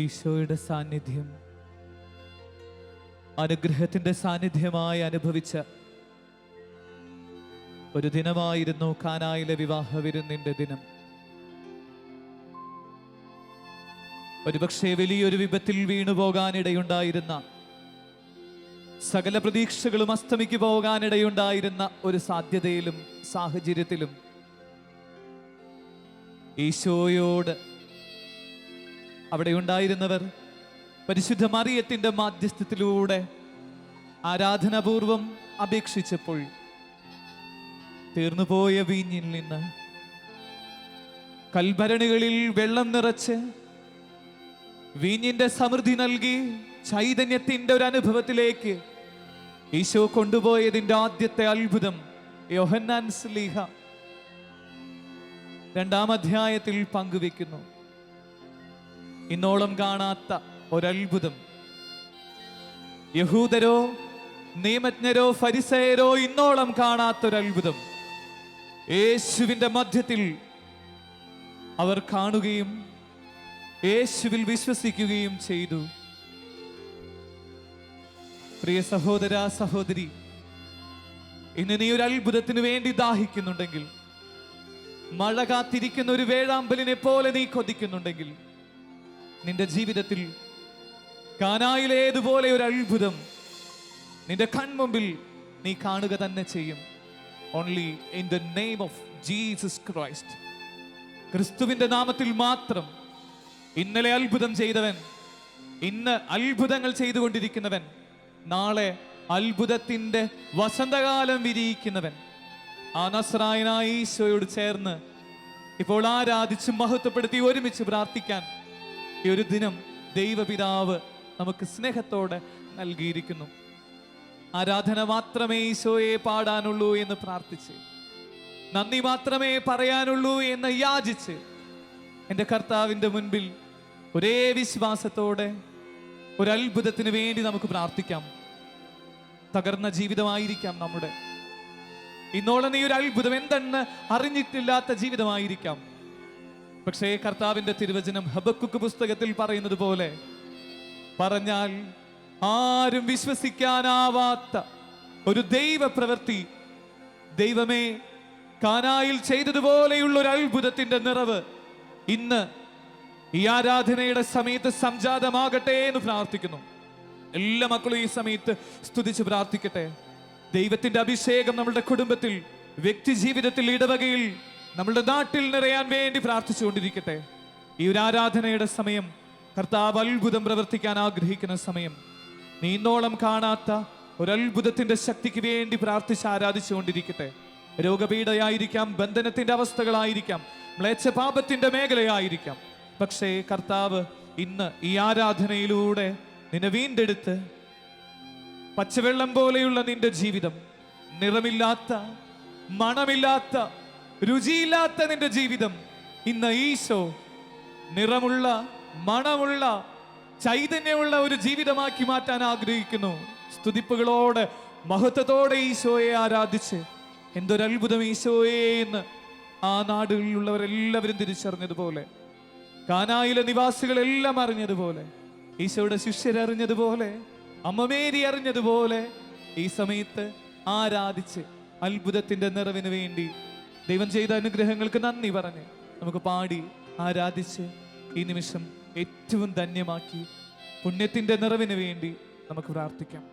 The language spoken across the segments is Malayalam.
ഈശോയുടെ സാന്നിധ്യം അനുഗ്രഹത്തിന്റെ സാന്നിധ്യമായി അനുഭവിച്ച ഒരു ദിനമായിരുന്നു കാനായിലെ വിവാഹ വിരുന്നിന്റെ ദിനം. ഒരുപക്ഷെ വലിയൊരു വിപത്തിൽ വീണുപോകാനിടയുണ്ടായിരുന്ന, സകല പ്രതീക്ഷകളും അസ്തമിക്ക് പോകാനിടയുണ്ടായിരുന്ന ഒരു സാധ്യതയിലും സാഹചര്യത്തിലും ഈശോയോട് അവിടെ ഉണ്ടായിരുന്നവർ പരിശുദ്ധ മറിയത്തിന്റെ മാധ്യസ്ഥത്തിലൂടെ ആരാധനാപൂർവം അപേക്ഷിച്ചപ്പോൾ തീർന്നുപോയ വീഞ്ഞിൽ നിന്ന് കൽഭരണികളിൽ വെള്ളം നിറച്ച് വീഞ്ഞിന്റെ സമൃദ്ധി നൽകി ചൈതന്യത്തിന്റെ ഒരു അനുഭവത്തിലേക്ക് ഈശോ കൊണ്ടുപോയതിന്റെ ആദ്യത്തെ അത്ഭുതം യോഹന്നാൻ ശ്ലീഹ 2-ാം അധ്യായത്തിൽ പങ്കുവെക്കുന്നു. ഇന്നോളം കാണാത്ത ഒരത്ഭുതം. യഹൂദരോ നിയമജ്ഞരോ ഫരിസയരോ ഇന്നോളം കാണാത്തൊരത്ഭുതം യേശുവിന്റെ മധ്യത്തിൽ അവർ കാണുകയും യേശുവിൽ വിശ്വസിക്കുകയും ചെയ്തു. പ്രിയ സഹോദര സഹോദരി, ഇന്ന് നീ ഒരു അത്ഭുതത്തിന് വേണ്ടി ദാഹിക്കുന്നുണ്ടെങ്കിൽ, മഴ കാത്തിരിക്കുന്ന ഒരു വേഴാമ്പലിനെ പോലെ നീ കൊതിക്കുന്നുണ്ടെങ്കിൽ, നിന്റെ ജീവിതത്തിൽ കാനായിലേതുപോലെ ഒരു അത്ഭുതം നിന്റെ കൺമുമ്പിൽ നീ കാണുക തന്നെ ചെയ്യും. Only in the name of Jesus Christ. ക്രിസ്തുവിന്റെ നാമത്തിൽ മാത്രം. ഇന്നലെ അത്ഭുതം ചെയ്തവൻ, ഇന്ന് അത്ഭുതങ്ങൾ ചെയ്തുകൊണ്ടിരിക്കുന്നവൻ, നാളെ അത്ഭുതത്തിന്റെ വസന്തകാലം വിരിയിക്കുന്നവൻ, ആ നസ്രായനായ ഈശോയോട് ചേർന്ന് ഇപ്പോൾ ആരാധിച്ച് മഹത്വപ്പെടുത്തി ഒരുമിച്ച് പ്രാർത്ഥിക്കാൻ ഈ ഒരു ദിനം ദൈവപിതാവ് നമുക്ക് സ്നേഹത്തോടെ നൽകിയിരിക്കുന്നു. ആരാധന മാത്രമേ ഈശോയെ പാടാനുള്ളൂ എന്ന് പ്രാർത്ഥിച്ച്, നന്ദി മാത്രമേ പറയാനുള്ളൂ എന്ന് യാചിച്ച് എൻ്റെ കർത്താവിൻ്റെ മുൻപിൽ ഒരേ വിശ്വാസത്തോടെ ഒരു അത്ഭുതത്തിന് വേണ്ടി നമുക്ക് പ്രാർത്ഥിക്കാം. തകർന്ന ജീവിതമായിരിക്കാം നമ്മുടെ. ഇന്നോളം നീ ഒരു അത്ഭുതം എന്തെന്ന് അറിഞ്ഞിട്ടില്ലാത്ത ജീവിതമായിരിക്കാം. പക്ഷേ കർത്താവിന്റെ തിരുവചനം ഹബക്കുക്ക് പുസ്തകത്തിൽ പറയുന്നത് പോലെ, പറഞ്ഞാൽ ആരും വിശ്വസിക്കാനാവാത്ത ഒരു ദൈവ പ്രവൃത്തി ദൈവമേ കാനായിൽ ചെയ്തതുപോലെയുള്ള ഒരു അത്ഭുതത്തിന്റെ നിറവ് ഇന്ന് ഈ ആരാധനയുടെ സമയത്ത് സംജാതമാകട്ടെ എന്ന് പ്രാർത്ഥിക്കുന്നു. എല്ലാ മക്കളും ഈ സമയത്ത് സ്തുതിച്ച് പ്രാർത്ഥിക്കട്ടെ. ദൈവത്തിന്റെ അഭിഷേകം നമ്മളുടെ കുടുംബത്തിൽ, വ്യക്തി ജീവിതത്തിൽ, ഇടവകയിൽ, നമ്മളുടെ നാട്ടിൽ നിറയാൻ വേണ്ടി പ്രാർത്ഥിച്ചുകൊണ്ടിരിക്കട്ടെ. ഈ ഒരു ആരാധനയുടെ സമയം കർത്താവ് അത്ഭുതം പ്രവർത്തിക്കാൻ ആഗ്രഹിക്കുന്ന സമയം. നീ ഇന്നോളം കാണാത്ത ഒരു അത്ഭുതത്തിന്റെ ശക്തിക്ക് വേണ്ടി പ്രാർത്ഥിച്ച് ആരാധിച്ചുകൊണ്ടിരിക്കട്ടെ. രോഗപീഠയായിരിക്കാം, ബന്ധനത്തിന്റെ അവസ്ഥകളായിരിക്കാം, മ്ലേച്ഛ പാപത്തിന്റെ മേഖലയായിരിക്കാം. പക്ഷേ കർത്താവ് ഇന്ന് ഈ ആരാധനയിലൂടെ നിന്നെ വീണ്ടെടുത്ത് പച്ചവെള്ളം പോലെയുള്ള നിന്റെ ജീവിതം, നിറമില്ലാത്ത, മണമില്ലാത്ത, രുചിയില്ലാത്ത നിന്റെ ജീവിതം ഇന്ന് ഈശോ നിറമുള്ള, മണമുള്ള, ചൈതന്യമുള്ള ഒരു ജീവിതമാക്കി മാറ്റാൻ ആഗ്രഹിക്കുന്നു. സ്തുതിപ്പുകളോടെ, മഹത്വത്തോടെ ഈശോയെ ആരാധിച്ച്, എന്തൊരത്ഭുതം ഈശോയെ എന്ന് ആ നാടുകളിലുള്ളവരെല്ലാവരും തിരിച്ചറിഞ്ഞതുപോലെ, കാനായിലെ നിവാസികളെല്ലാം അറിഞ്ഞതുപോലെ, ഈശോയുടെ ശിഷ്യരറിഞ്ഞതുപോലെ, അമ്മ മേരി അറിഞ്ഞതുപോലെ ഈ സമയത്ത് ആരാധിച്ച് അത്ഭുതത്തിന്റെ നിറവിന് വേണ്ടി, ദൈവം ചെയ്ത അനുഗ്രഹങ്ങൾക്ക് നന്ദി പറഞ്ഞ് നമുക്ക് പാടി ആരാധിച്ച് ഈ നിമിഷം ഏറ്റവും ധന്യമാക്കി പുണ്യത്തിന്റെ നിറവിന് വേണ്ടി നമുക്ക് പ്രാർത്ഥിക്കാം.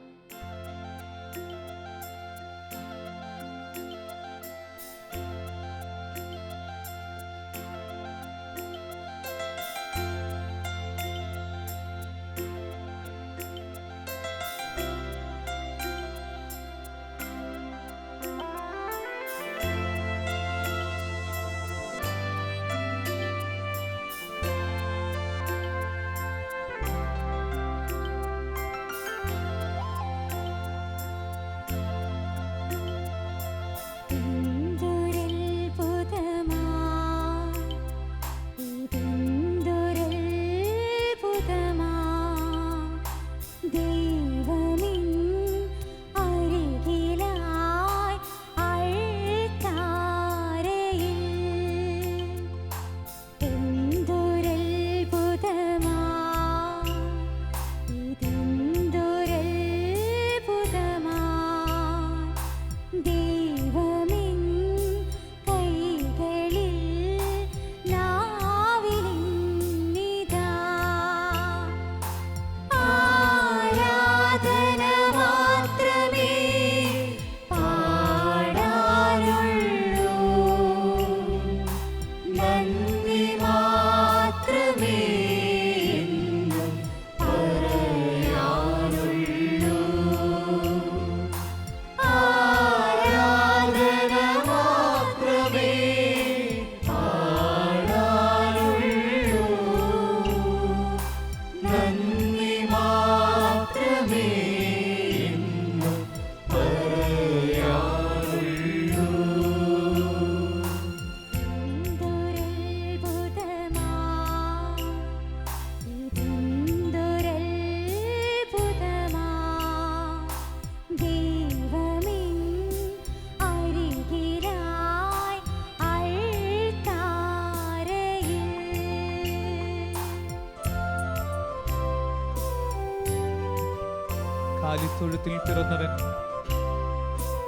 കാലിത്തൊഴുത്തിൽ പിറന്നവൻ,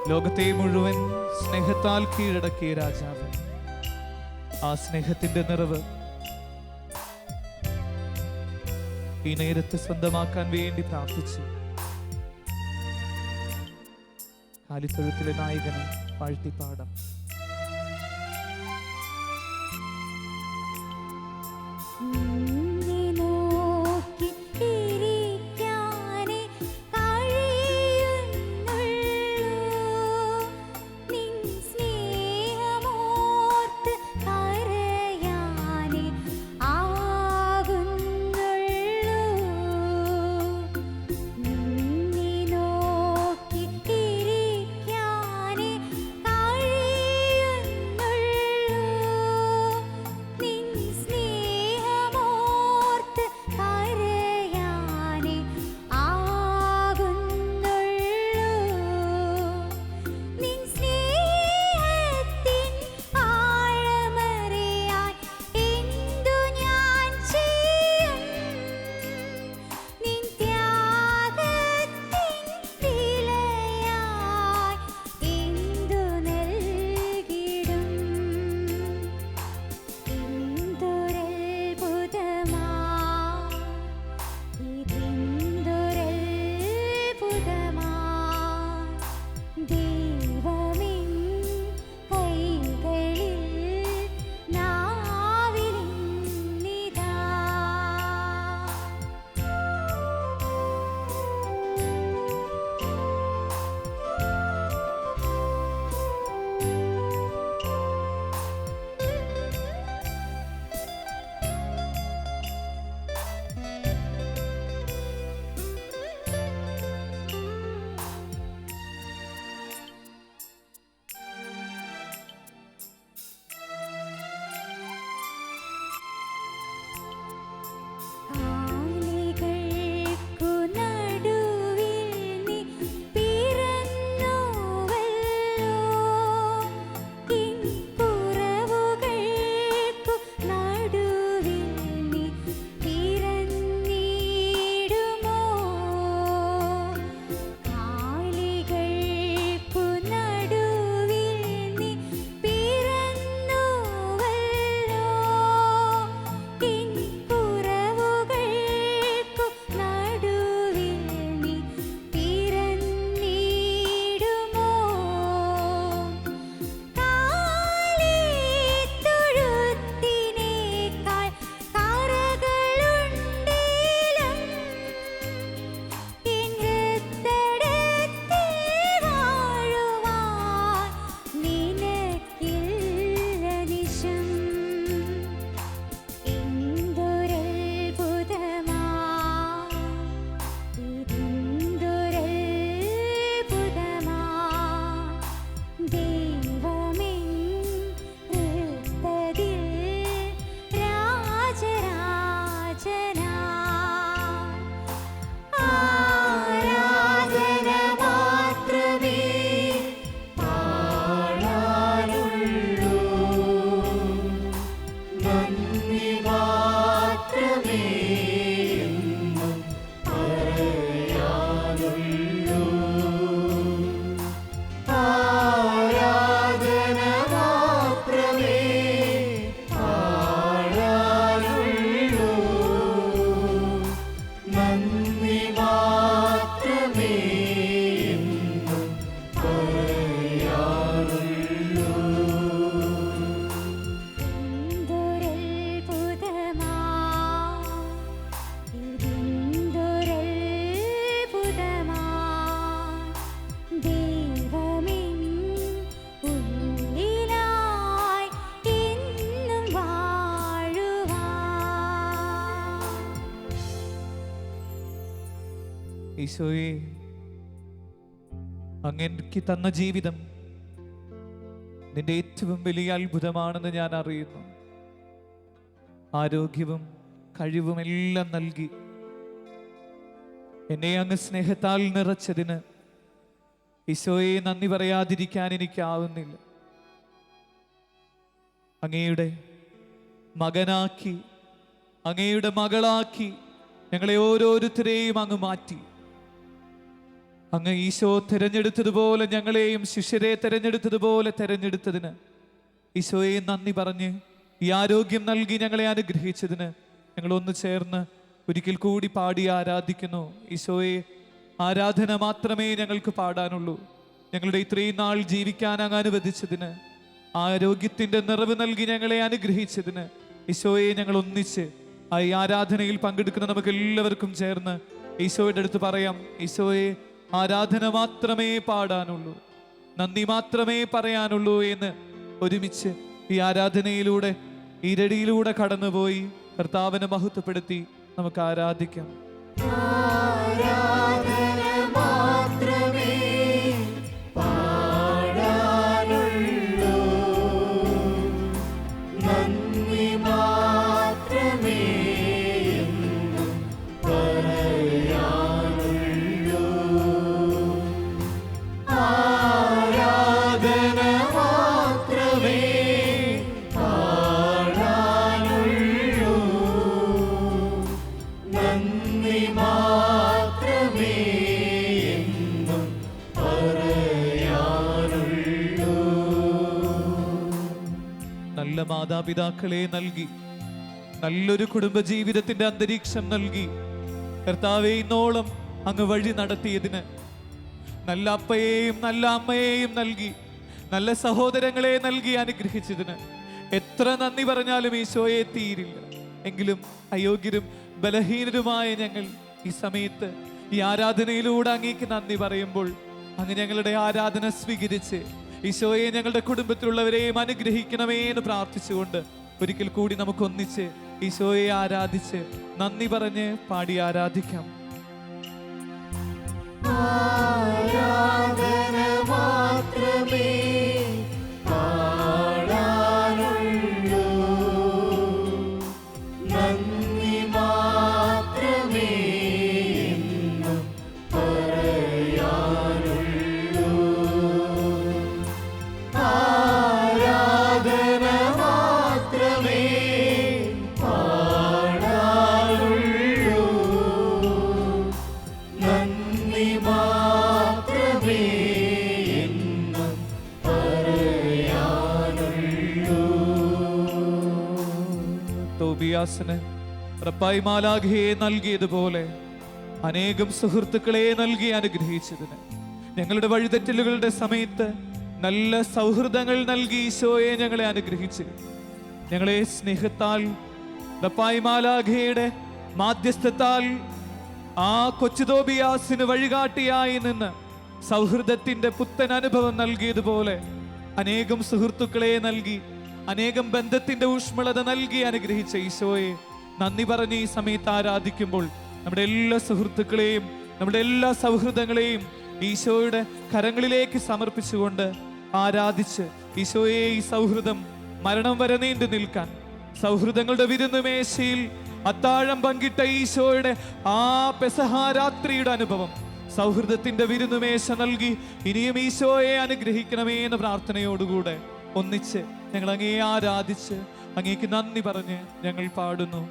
ലോകത്തെ മുഴുവൻ സ്നേഹത്താൽ കീഴടക്കിയ രാജാവ്. ആ സ്നേഹത്തിന്റെ നിറവ് ഈ നേരത്ത് സ്വന്തമാക്കാൻ വേണ്ടി പ്രാർത്ഥിച്ചു കാലിത്തൊഴുത്തിലെ നായകനെ വാഴ്ത്തിപ്പാടാം. ഈശോയെ, അങ്ങ് തന്ന ജീവിതം നിന്റെ ഏറ്റവും വലിയ അത്ഭുതമാണെന്ന് ഞാൻ അറിയുന്നു. ആരോഗ്യവും കഴിവും എല്ലാം നൽകി എന്നെ അങ്ങ് സ്നേഹത്താൽ നിറച്ചതിന് ഈശോയെ നന്ദി പറയാതിരിക്കാൻ എനിക്കാവുന്നില്ല. അങ്ങയുടെ മകനാക്കി, അങ്ങയുടെ മകളാക്കി ഞങ്ങളെ ഓരോരുത്തരെയും അങ്ങ് മാറ്റി. അങ്ങ് ഈശോ തിരഞ്ഞെടുത്തതുപോലെ ഞങ്ങളെയും ശിഷ്യരെ തിരഞ്ഞെടുത്തതുപോലെ തിരഞ്ഞെടുത്തതിന് ഈശോയെ നന്ദി പറഞ്ഞ് ഈ ആരോഗ്യം നൽകി ഞങ്ങളെ അനുഗ്രഹിച്ചതിന് ഞങ്ങൾ ഒന്ന് ചേർന്ന് ഒരിക്കൽ കൂടി പാടി ആരാധിക്കുന്നു. ഈശോയെ, ആരാധന മാത്രമേ ഞങ്ങൾക്ക് പാടാനുള്ളൂ. ഞങ്ങളുടെ ഇത്രയും നാൾ ജീവിക്കാൻ അങ്ങ് അനുവദിച്ചതിന്, ആരോഗ്യത്തിൻ്റെ നിറവ് നൽകി ഞങ്ങളെ അനുഗ്രഹിച്ചതിന് ഈശോയെ ഞങ്ങൾ ഒന്നിച്ച് ഈ ആരാധനയിൽ പങ്കെടുക്കുന്ന നമുക്ക് എല്ലാവർക്കും ചേർന്ന് ഈശോയുടെ അടുത്ത് പറയാം, ഈശോയെ, ആരാധന മാത്രമേ പാടാനുള്ളൂ, നന്ദി മാത്രമേ പറയാനുള്ളൂ എന്ന് ഒരുമിച്ച് ഈ ആരാധനയിലൂടെ ഇരടിയിലൂടെ കടന്നുപോയി കർത്താവിനെ മഹത്വപ്പെടുത്തി നമുക്ക് ആരാധിക്കാം. നല്ല മാതാപിതാക്കളെ നൽകി, നല്ലൊരു കുടുംബജീവിതത്തിന്റെ അന്തരീക്ഷം നൽകി കർത്താവേ ഇന്നോളം അങ്ങ് വഴി നടത്തിയതിന്, നല്ല അപ്പയെയും നല്ല അമ്മയെയും നൽകി, നല്ല സഹോദരങ്ങളെ നൽകി അനുഗ്രഹിച്ചതിന് എത്ര നന്ദി പറഞ്ഞാലും ഈശോയെ തീരില്ല. എങ്കിലും അയോഗ്യരും ബലഹീനരുമായ ഞങ്ങൾ ഈ സമയത്ത് ഈ ആരാധനയിലൂടെ അങ്ങേക്ക് നന്ദി പറയുമ്പോൾ അങ്ങ് ഞങ്ങളുടെ ആരാധന സ്വീകരിച്ച് ഈശോയെ ഞങ്ങളുടെ കുടുംബത്തിലുള്ളവരെയും അനുഗ്രഹിക്കണമേ എന്ന് പ്രാർത്ഥിച്ചുകൊണ്ട് ഒരിക്കൽ കൂടി നമുക്കൊന്നിച്ച് ഈശോയെ ആരാധിച്ച് നന്ദി പറഞ്ഞ് പാടി ആരാധിക്കാം. ആരാധന മാത്രമേ പാടാനുള്ളൂ, നന്ദി മാത്രമേ എന്നും പറയാനുള്ളൂ. ആരാധന മാത്രമേ പാടാനുള്ളൂ, നന്ദി മാത്രമേ എന്നും പറയാനുള്ളൂ. തോബിയാസിന് റബ്ബായി മാലാഖയെ നൽകിയതുപോലെ അനേകം സുഹൃത്തുക്കളെ നൽകി അനുഗ്രഹിച്ചതിന്, ഞങ്ങളുടെ വഴിതെറ്റലുകളുടെ സമയത്ത് നല്ല സൗഹൃദങ്ങൾ നൽകി ഈശോയെ ഞങ്ങളെ അനുഗ്രഹിച്ച് ഞങ്ങളെ സ്നേഹത്താൽ റബ്ബായി മാലാഖയുടെ മാധ്യസ്ഥത്താൽ ആ കൊച്ചു തോബിയാസിന് വഴികാട്ടിയായി നിന്ന് സൗഹൃദത്തിന്റെ പുത്തൻ അനുഭവം നൽകിയതുപോലെ അനേകം സുഹൃത്തുക്കളെ നൽകി, അനേകം ബന്ധത്തിന്റെ ഊഷ്മളത നൽകി അനുഗ്രഹിച്ച ഈശോയെ നന്ദി പറഞ്ഞ് ഈ സമയത്ത് ആരാധിക്കുമ്പോൾ നമ്മുടെ എല്ലാ സുഹൃത്തുക്കളെയും നമ്മുടെ എല്ലാ സൗഹൃദങ്ങളെയും ഈശോയുടെ കരങ്ങളിലേക്ക് സമർപ്പിച്ചുകൊണ്ട് ആരാധിച്ച് ഈശോയെ ഈ സൗഹൃദം മരണം വരെ നീണ്ടു നിൽക്കാൻ, സൗഹൃദങ്ങളുടെ വിരുന്നുമേശയിൽ അത്താഴം പങ്കിട്ട ഈശോയുടെ ആ പെസഹാരാത്രിയുടെ അനുഭവം സൗഹൃദത്തിന്റെ വിരുന്നുമേശ നൽകി ഇനിയും ഈശോയെ അനുഗ്രഹിക്കണമേ എന്ന പ്രാർത്ഥനയോടുകൂടെ ഒന്നിച്ച് ഞങ്ങൾ അങ്ങേ ആരാധിച്ച് അങ്ങേക്ക് നന്ദി പറഞ്ഞ് ഞങ്ങൾ പാടുന്നു.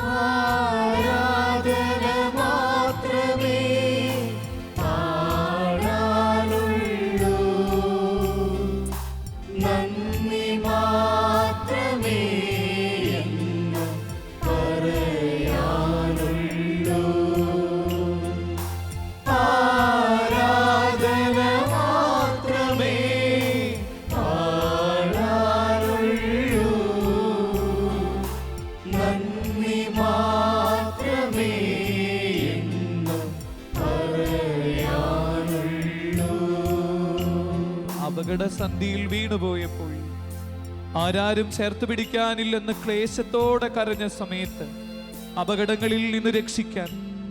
ആരാധന മാത്രമേ പാടാനുള്ളൂ, നന്ദി മാത്രമേ എന്നും പറയാനുള്ളൂ. ആരാധന മാത്രമേ പാടാനുള്ളൂ, നന്ദി മാത്രമേ എന്നും പറയാനുള്ളൂ. അപകടസന്ധിയിൽ വീണുപോയപ്പോൾ ആരാരും ചേർത്ത് പിടിക്കാനില്ലെന്ന് ക്ലേശത്തോടെ കരഞ്ഞ സമയത്ത് അപകടങ്ങളിൽ നിന്ന് രക്ഷിക്കാൻ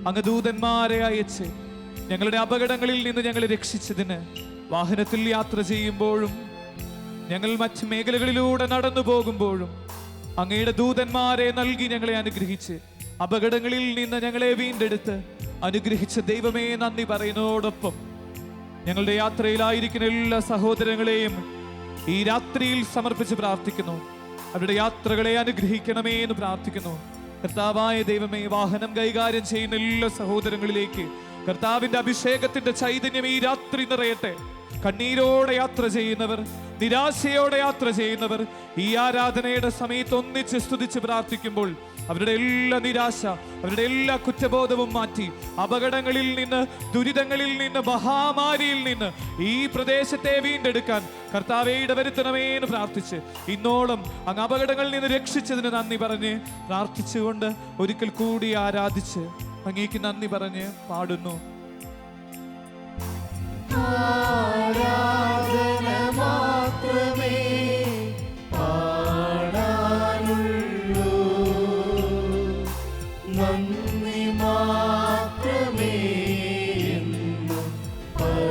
അങ്ങ് ദൂതന്മാരെ അയച്ച് ഞങ്ങളുടെ അപകടങ്ങളിൽ നിന്ന് ഞങ്ങളെ രക്ഷിച്ചതിന്, വാഹനത്തിൽ യാത്ര ചെയ്യുമ്പോഴും ഞങ്ങൾ മറ്റ് മേഖലകളിലൂടെ നടന്നു പോകുമ്പോഴും അങ്ങയുടെ ദൂതന്മാരെ നൽകി ഞങ്ങളെ അനുഗ്രഹിച്ച് അപകടങ്ങളിൽ നിന്ന് ഞങ്ങളെ വീണ്ടെടുത്ത് അനുഗ്രഹിച്ച ദൈവമേ നന്ദി പറയുന്നതോടൊപ്പം ഞങ്ങളുടെ യാത്രയിലായിരിക്കുന്ന എല്ലാ സഹോദരങ്ങളെയും ഈ രാത്രിയിൽ സമർപ്പിച്ച് പ്രാർത്ഥിക്കുന്നു. അവരുടെ യാത്രകളെ അനുഗ്രഹിക്കണമേ എന്ന് പ്രാർത്ഥിക്കുന്നു. കർത്താവായ ദൈവമേ, വാഹനം കൈകാര്യം ചെയ്യുന്ന എല്ലാ സഹോദരങ്ങളിലേക്ക് കർത്താവിന്റെ അഭിഷേകത്തിന്റെ ചൈതന്യം ഈ രാത്രി നിറയട്ടെ. കണ്ണീരോടെ യാത്ര ചെയ്യുന്നവർ, നിരാശയോടെ യാത്ര ചെയ്യുന്നവർ ഈ ആരാധനയുടെ സമയത്ത് ഒന്നിച്ച് സ്തുതിച്ച് പ്രാർത്ഥിക്കുമ്പോൾ അവരുടെ എല്ലാ നിരാശ, അവരുടെ എല്ലാ കുറ്റബോധവും മാറ്റി അപകടങ്ങളിൽ നിന്ന്, ദുരിതങ്ങളിൽ നിന്ന്, മഹാമാരിയിൽ നിന്ന് ഈ പ്രദേശത്തെ വീണ്ടെടുക്കാൻ കർത്താവേ ഇടവരുത്തണമേ എന്ന് പ്രാർത്ഥിച്ച് ഇന്നോളം അങ്ങ് അപകടങ്ങളിൽ നിന്ന് രക്ഷിച്ചതിന് നന്ദി പറഞ്ഞ് പ്രാർത്ഥിച്ചുകൊണ്ട് ഒരിക്കൽ കൂടി ആരാധിച്ച് അങ്ങേക്ക് നന്ദി പറഞ്ഞ് പാടുന്നു. ആരാധന മാത്രമേ പാടാനുള്ളൂ, നന്ദി മാത്രമേ എന്നും പറയാനുള്ളൂ.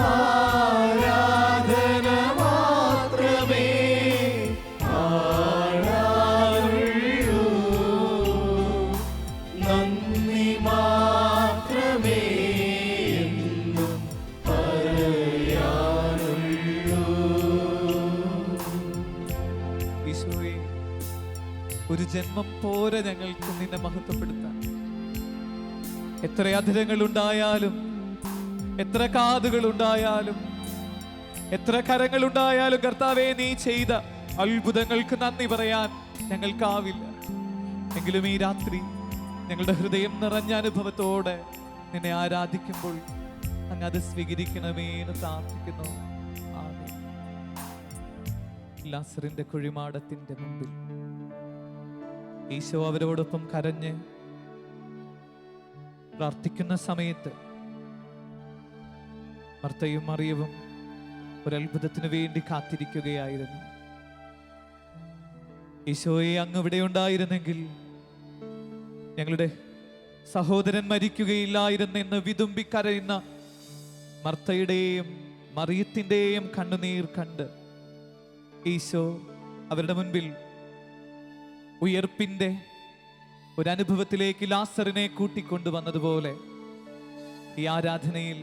ആരാധന മാത്രമേ പാടാനുള്ളൂ, നന്ദി മാത്രമേ എന്നും പറയാനുള്ളൂ. ഈശോയെ, ഒരു ജന്മം പോരെ ഞങ്ങൾക്ക് നിന്നെ മഹത്വപ്പെടുത്താൻ. എത്ര അധരങ്ങൾ ഉണ്ടായാലും, എത്ര കാതുകൾ ഉണ്ടായാലും, എത്ര കരങ്ങൾ ഉണ്ടായാലും കർത്താവേ നീ ചെയ്ത അത്ഭുതങ്ങൾക്ക് നന്ദി പറയാൻ ഞങ്ങൾക്കാവില്ല. എങ്കിലും ഈ രാത്രി ഞങ്ങളുടെ ഹൃദയം നിറഞ്ഞ അനുഭവത്തോടെ നിന്നെ ആരാധിക്കുമ്പോൾ അങ്ങ് അത് സ്വീകരിക്കണമേ എന്ന് പ്രാർത്ഥിക്കുന്നു. ആമേൻ. ലാസറിന്റെ കുഴിമാടത്തിന്റെ മുമ്പിൽ ഈശോ അവരോടൊപ്പം കരഞ്ഞ് പ്രാർത്ഥിക്കുന്ന സമയത്ത് മർത്തയും മറിയവും ഒരത്ഭുതത്തിനു വേണ്ടി കാത്തിരിക്കുകയായിരുന്നു. ഈശോയെ, അങ്ങ് ഇവിടെ ഉണ്ടായിരുന്നെങ്കിൽ ഞങ്ങളുടെ സഹോദരൻ മരിക്കുകയില്ലായിരുന്നെന്ന് വിതുമ്പിക്കരയുന്ന മർത്തയുടെയും മറിയത്തിന്റെയും കണ്ണുനീർ കണ്ട് ഈശോ അവരുടെ മുൻപിൽ ഉയർപ്പിന്റെ ഒരനുഭവത്തിലേക്ക് ലാസറിനെ കൂട്ടിക്കൊണ്ടുവന്നതുപോലെ ഈ ആരാധനയിൽ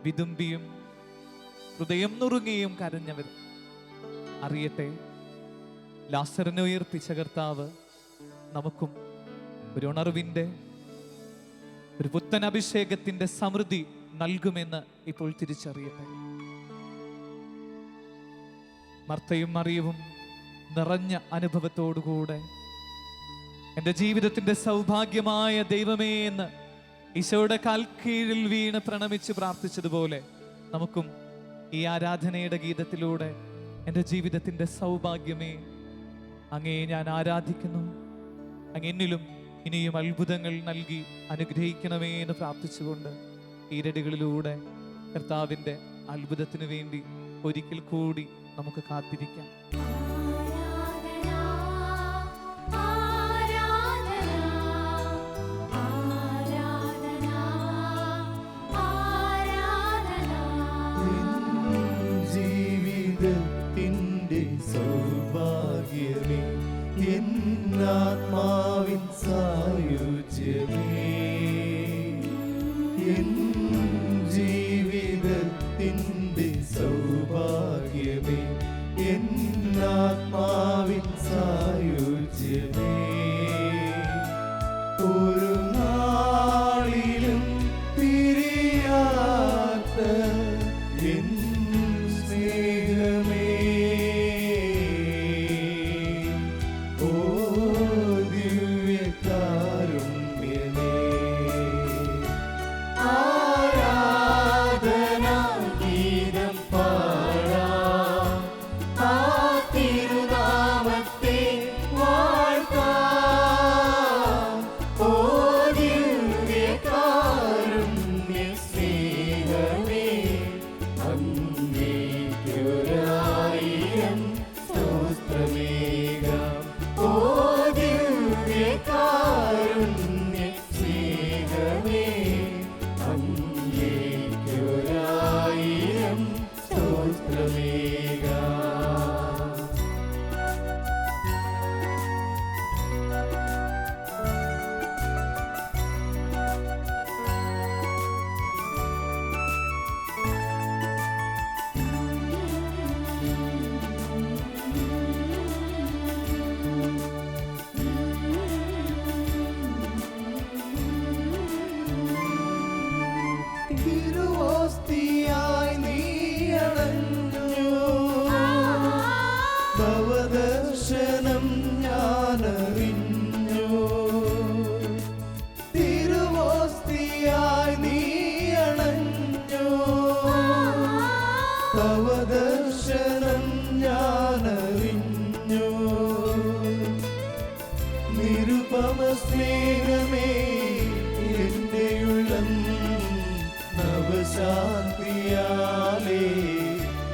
വിതുമ്പിയും ഹൃദയം നുറുങ്ങിയും കരഞ്ഞവർ അറിയട്ടെ, ലാസറിനെ ഉയർപ്പിച്ച കർത്താവ് നമുക്കും ഒരു ഉണർവിന്റെ, ഒരു പുത്തൻ അഭിഷേകത്തിന്റെ സമൃദ്ധി നൽകുമെന്ന് ഇപ്പോൾ തിരിച്ചറിയട്ടെ. മർത്തയും മറിയവും നിറഞ്ഞ അനുഭവത്തോടുകൂടെ എൻ്റെ ജീവിതത്തിന്റെ സൗഭാഗ്യമായ ദൈവമേ എന്ന് ഈശോയുടെ കാൽക്കീഴിൽ വീണ് പ്രണമിച്ച് പ്രാർത്ഥിച്ചതുപോലെ നമുക്കും ഈ ആരാധനയുടെ ഗീതത്തിലൂടെ എൻ്റെ ജീവിതത്തിന്റെ സൗഭാഗ്യമേ, അങ്ങേ ഞാൻ ആരാധിക്കുന്നു, അങ്ങെന്നിലും ഇനിയും അത്ഭുതങ്ങൾ നൽകി അനുഗ്രഹിക്കണമേ എന്ന് പ്രാർത്ഥിച്ചുകൊണ്ട് ഈരടികളിലൂടെ കർത്താവിൻ്റെ അത്ഭുതത്തിനു വേണ്ടി ഒരിക്കൽ കൂടി നമുക്ക് കാത്തിരിക്കാം. ജീവിതത്തിൻ്റെ സൗഭാഗ്യമേ, എന്നാത്മാവിൻ സായുജ്യമേ, എൻ ജീവിതത്തിൻ്റെ സൗഭാഗ്യമേ, എന്നാത്മാവിൻ സായുജ്യമേ, ഒരു നാളിലും പിരിയാത്ത എൻ സ്നേഹമേ, ഓ ദിവ്യകാരുണ്യമേ,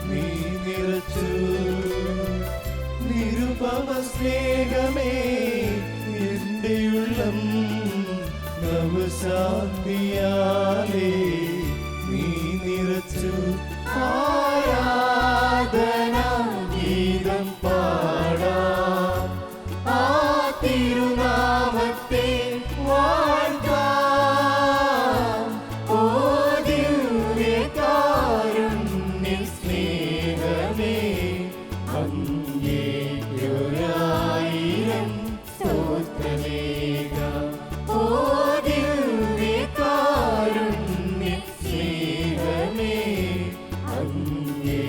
നീ നിറച്ചു. നിരുപമ സ്നേഹമേ എന്റെ ഉള്ളം നവശാന്തിയാലേ നീ നിറച്ചു. ആരാധന ഗീതം പാടാം, ആ തിരുനാമത്തെ വാഴ്ത്താം. ഓ ദിവ്യകാരുണ്യ സ്നേഹമേ, അങ്ങേക്കൊരായിരം സ്തോത്രമേകാം. ഓ ദിവ്യകാരുണ്യ സ്നേഹമേ, അങ്ങേക്കൊരായിരം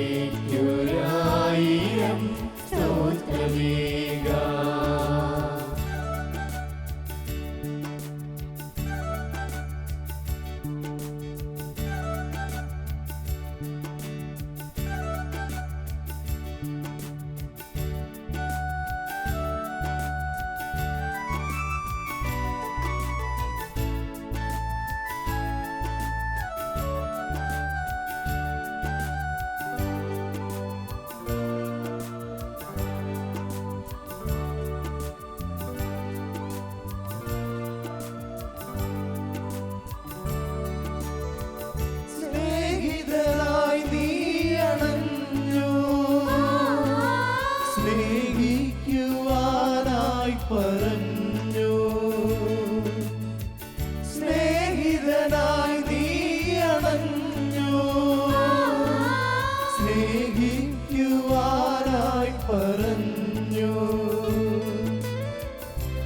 സ്തോത്രമേകാം. സ്നേഹിതനായി നീ അണഞ്ഞു, സ്നേഹിക്കുവാനായി പറഞ്ഞു. സ്നേഹിതനായി നീ അണഞ്ഞു, സ്നേഹിക്കുവാനായി പറഞ്ഞു.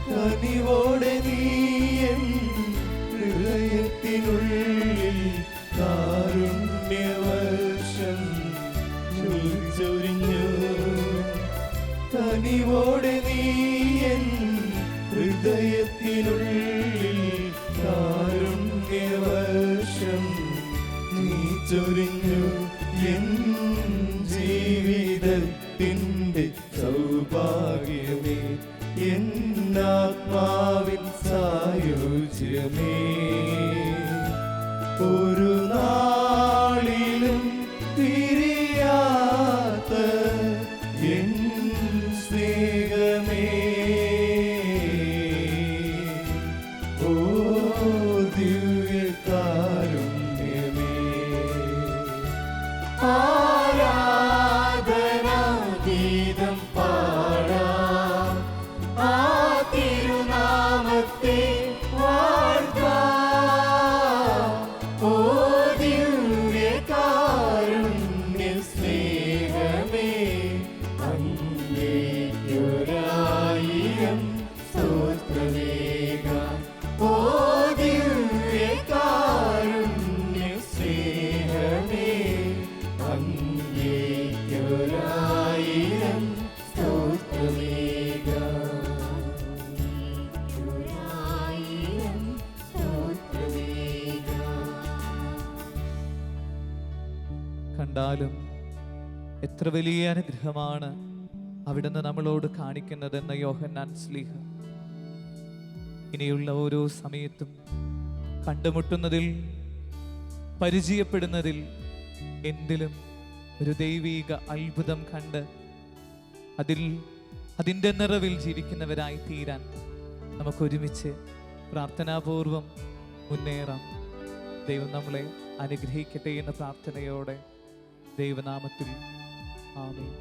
കനിവോടെ നീ എൻ ഹൃദയത്തിനുള്ളിൽ കാരുണ്യവർഷം നീ ചൊരിഞ്ഞു. കനിവോടെ നീ എൻ ഹൃദയത്തിനുള്ളിൽ കാരുണ്യവർഷം നീ ചൊരിഞ്ഞു. എൻ ജീവിതത്തിൻ്റെ സൗഭാഗ്യമേ, എന്നാത്മാവിൻ സായുജ്യമേ, ഒരു നാളിലും തിരിയാത്ത എൻ സ്നേഹമേ, ഓ ദിവ്യകാരുണ്യമേ. ആരാധന ഗീതം പാടാം, ആ തിരുനാമത്തെ വാഴ്ത്താം. ഓ ദിവ്യകാരുണ്യ സ്നേഹമേ, അങ്ങേക്കൊരായിരം സ്തോത്രമേകാം. ഓ ദിവ്യകാരുണ്യ സ്നേഹമേ, അങ്ങേക്കൊരായിരം സ്തോത്രമേകാം. ഒരായിരം സ്തോത്രമേകാം. കണ്ടാലും എത്ര വലിയ അനുഗ്രഹമാണ് അവിടുന്ന് നമ്മളോട് കാണിക്കുന്നതെന്ന് യോഹന്നാൻ ശ്ലീഹ. ഇനിയുള്ള ഓരോ സമയത്തും കണ്ടുമുട്ടുന്നതിൽ, പരിചയപ്പെടുന്നതിൽ, എന്തിലും ഒരു ദൈവീക അത്ഭുതം കണ്ട് അതിൻ്റെ നിറവിൽ ജീവിക്കുന്നവരായി തീരാൻ നമുക്കൊരുമിച്ച് പ്രാർത്ഥനാപൂർവം മുന്നേറാം. ദൈവം നമ്മളെ അനുഗ്രഹിക്കട്ടെ എന്ന പ്രാർത്ഥനയോടെ ദൈവനാമത്തിൽ ആമേൻ.